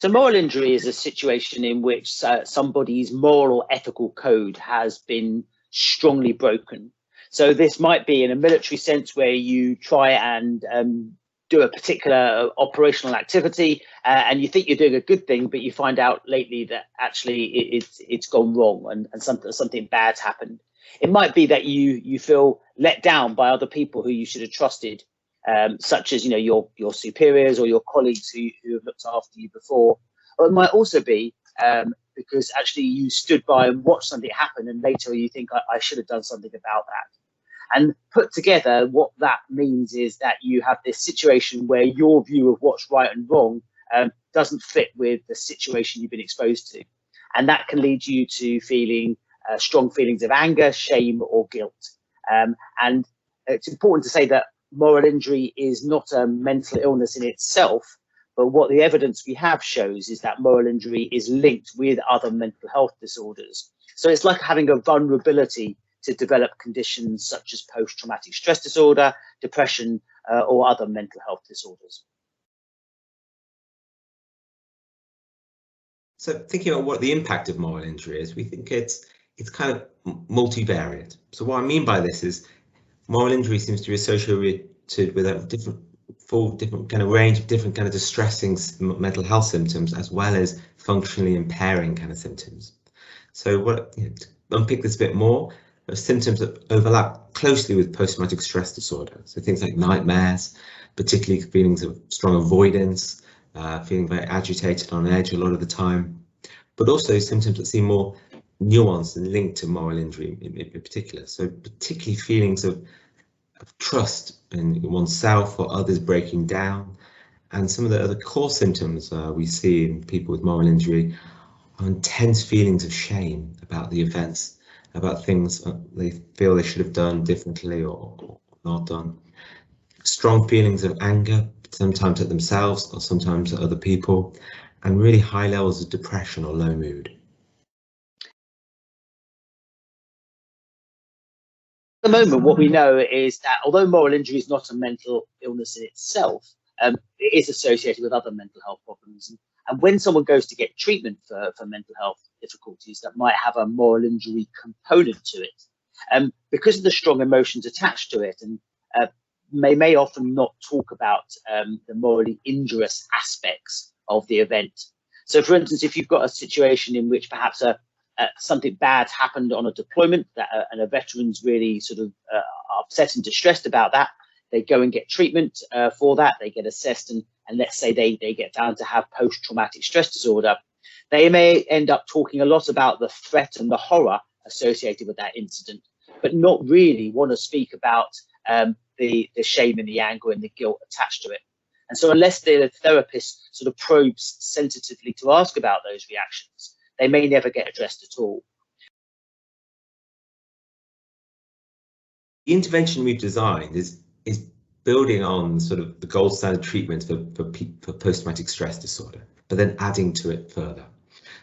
So moral injury is a situation in which somebody's moral or ethical code has been strongly broken. So this might be in a military sense where you try and do a particular operational activity and you think you're doing a good thing, but you find out lately that actually it's gone wrong and something bad's happened. It might be that you feel let down by other people who you should have trusted, such as your superiors or your colleagues who have looked after you before. Or it might also be because actually you stood by and watched something happen, and later you think I should have done something about that. And put together, what that means is that you have this situation where your view of what's right and wrong doesn't fit with the situation you've been exposed to, and that can lead you to feeling strong feelings of anger, shame, or guilt. And it's important to say that moral injury is not a mental illness in itself, but what the evidence we have shows is that moral injury is linked with other mental health disorders. So it's like having a vulnerability to develop conditions such as post-traumatic stress disorder, depression, or other mental health disorders. So thinking about what the impact of moral injury is, we think it's kind of multivariate. So what I mean by this is moral injury seems to be associated with a different kind of range of different kind of distressing mental health symptoms, as well as functionally impairing kind of symptoms. So to unpick this a bit more, there are symptoms that overlap closely with post-traumatic stress disorder. So things like nightmares, particularly feelings of strong avoidance, feeling very agitated, on edge a lot of the time, but also symptoms that seem more nuanced and linked to moral injury in particular. So particularly feelings of trust in oneself or others breaking down. And some of the other core symptoms we see in people with moral injury are intense feelings of shame about the events, about things they feel they should have done differently or not done. Strong feelings of anger, sometimes at themselves or sometimes at other people, and really high levels of depression or low mood. At the moment, what we know is that although moral injury is not a mental illness in itself, it is associated with other mental health problems. And when someone goes to get treatment for mental health difficulties that might have a moral injury component to it, because of the strong emotions attached to it, and may often not talk about the morally injurious aspects of the event. So, for instance, if you've got a situation in which perhaps something bad happened on a deployment and a veteran's really sort of upset and distressed about that, they go and get treatment for that, they get assessed, and let's say they get found to have post-traumatic stress disorder, they may end up talking a lot about the threat and the horror associated with that incident, but not really want to speak about the shame and the anger and the guilt attached to it. And so unless the therapist sort of probes sensitively to ask about those reactions, they may never get addressed at all. The intervention we've designed is building on sort of the gold standard treatment for post-traumatic stress disorder, but then adding to it further.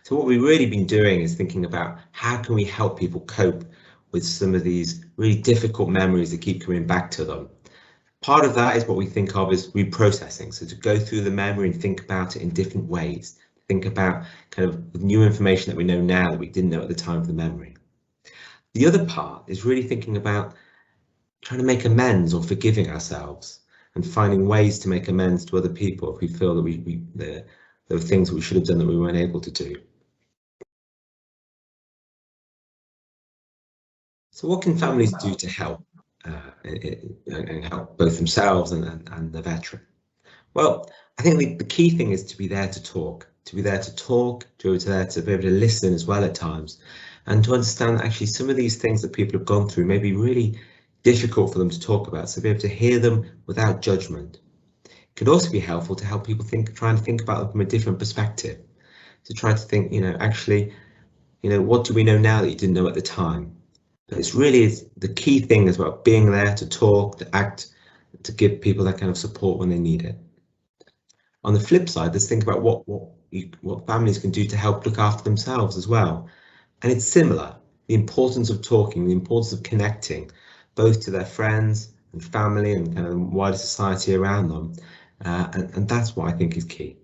So what we've really been doing is thinking about how can we help people cope with some of these really difficult memories that keep coming back to them. Part of that is what we think of as reprocessing. So to go through the memory and think about it in different ways, think about kind of new information that we know now that we didn't know at the time of the memory. The other part is really thinking about trying to make amends or forgiving ourselves and finding ways to make amends to other people if we feel that there were things that we should have done that we weren't able to do. So what can families do to help and help both themselves and the veteran? Well, I think the key thing is to be there to talk, to be there to be able to listen as well at times, and to understand that actually some of these things that people have gone through may be really difficult for them to talk about, so be able to hear them without judgment. It could also be helpful to help people try and think about them from a different perspective, to try to think, actually, what do we know now that you didn't know at the time? But it's really the key thing is about being there to talk, to act, to give people that kind of support when they need it. On the flip side, let's think about what families can do to help look after themselves as well. And it's similar, the importance of talking, the importance of connecting, both to their friends and family and kind of wider society around them. And that's what I think is key.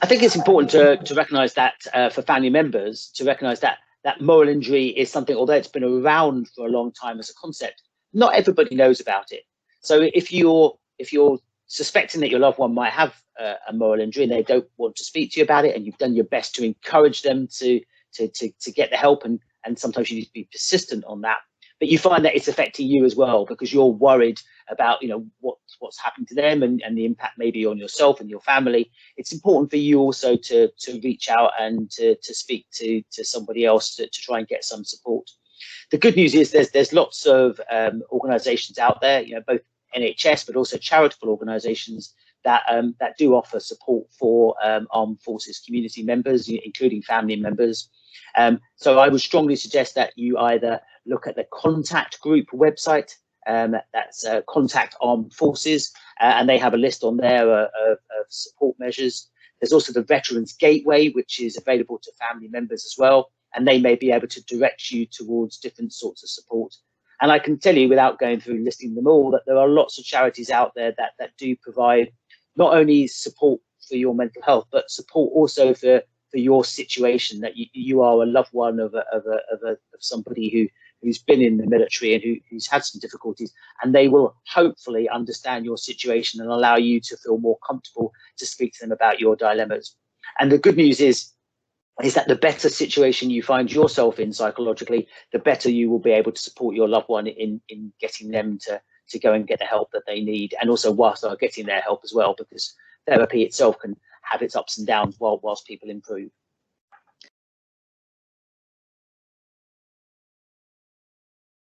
I think it's important to recognise that for family members, to recognise that moral injury is something, although it's been around for a long time as a concept, not everybody knows about it. So if you're suspecting that your loved one might have a moral injury and they don't want to speak to you about it, and you've done your best to encourage them to get the help, and sometimes you need to be persistent on that, but you find that it's affecting you as well because you're worried about, you know, what's happening to them and the impact maybe on yourself and your family, it's important for you also to reach out and to speak to somebody else to try and get some support. The good news is there's lots of organisations out there, you know, both NHS but also charitable organisations that do offer support for armed forces community members, including family members. So I would strongly suggest that you either look at the contact group website, that's Contact Armed Forces, and they have a list on there of support measures. There's also the Veterans Gateway, which is available to family members as well, and they may be able to direct you towards different sorts of support. And I can tell you, without going through listing them all, that there are lots of charities out there that do provide not only support for your mental health, but support also for your situation, that you are a loved one of somebody who's been in the military and who's had some difficulties, and they will hopefully understand your situation and allow you to feel more comfortable to speak to them about your dilemmas. And the good news is that the better situation you find yourself in psychologically, the better you will be able to support your loved one in getting them to go and get the help that they need, and also whilst they're getting their help as well, because therapy itself can have its ups and downs whilst people improve.